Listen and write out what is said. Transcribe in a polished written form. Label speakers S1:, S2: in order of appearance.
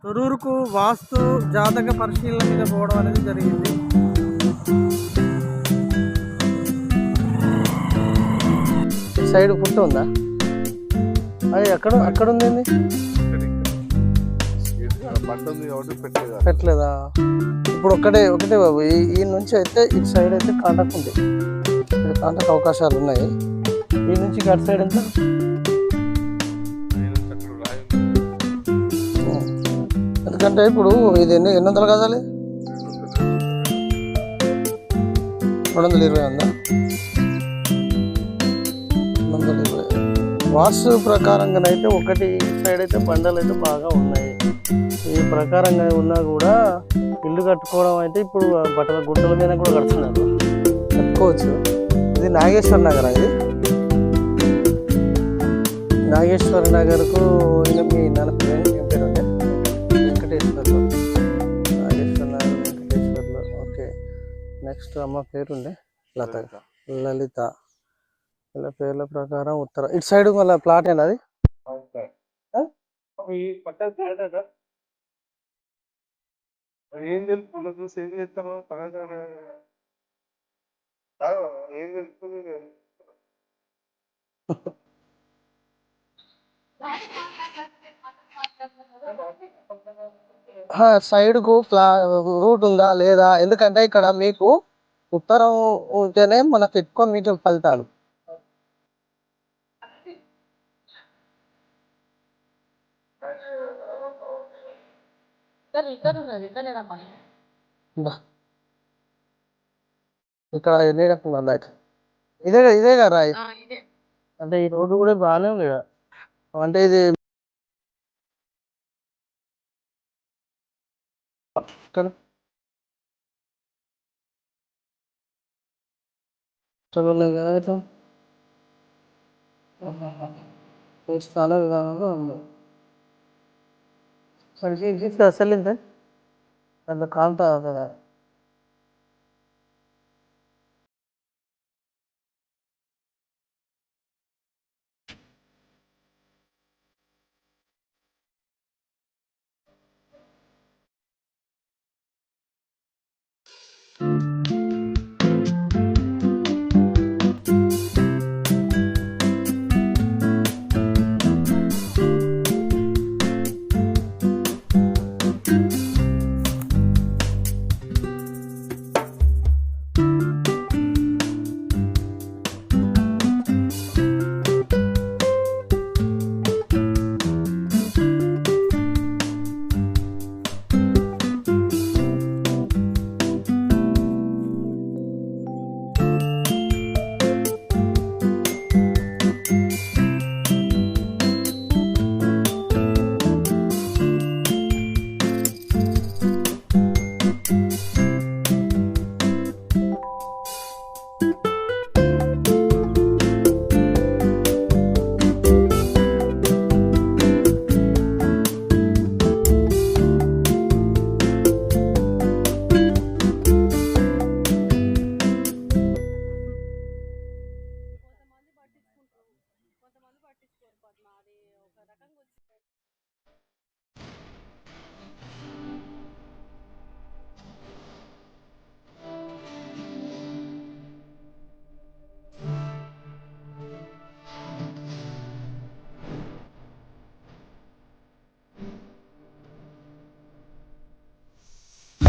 S1: తొర్రూరుకు వాస్తు జాతక పరిశీలన మీద పోవడం అనేది జరిగింది. సైడ్ పుట్ట ఉందా? అది అక్కడ ఉంది. పెట్టలేదా? ఇప్పుడు ఒకటే బాబు, ఈ నుంచి అయితే ఇటు సైడ్ అయితే కాంటాక్ట్ ఉంది, కాంటాక్ట్ అవకాశాలు ఉన్నాయి. ఈ నుంచి అటు సైడ్ ఎంత? ఎందుకంటే ఇప్పుడు ఇది ఎన్ని 800 గజాలి? 220 ఉందా? 220. వాస్తు ప్రకారంగానైతే ఒకటి సైడ్ అయితే బండలు అయితే బాగా ఉన్నాయి. ఈ ప్రకారంగా ఉన్నా కూడా ఇల్లు కట్టుకోవడం అయితే ఇప్పుడు బట్టల గుట్టల మీద కూడా కడుతున్నారు, కట్టుకోవచ్చు. ఇది నాగేశ్వర నగర్. ఇది నాగేశ్వర నగర్కు మీ నాన్న పేరు ఏం పేరు అంటే వెంకటేశ్వర్లు. నాగేశ్వర నగర్ వెంకటేశ్వర్లు. ఓకే. నెక్స్ట్ అమ్మ పేరుండే లలిత. ఇలా పేర్ల ప్రకారం ఉత్తర ఇటు సైడ్ మళ్ళీ ప్లాట్ అయినా అది ఏం తెలుసు చూసి ఏం చేస్తాను ఏం తెలుస్తుంది. సైడ్ కు రూట్ ఉందా లేదా? ఎందుకంటే ఇక్కడ మీకు ఉత్తరం ఉంటేనే మనకు ఎక్కువ మీకు ఫలితాలు. ఇక్కడ ఎన్ని రకం ఇదే కదా? అంటే ఈ రోడ్డు కూడా బాగానే ఉంది కదా. అంటే ఇది స్థాన విధానంలో ఉంది. అసలు ఇంత అంత కాంత కదా.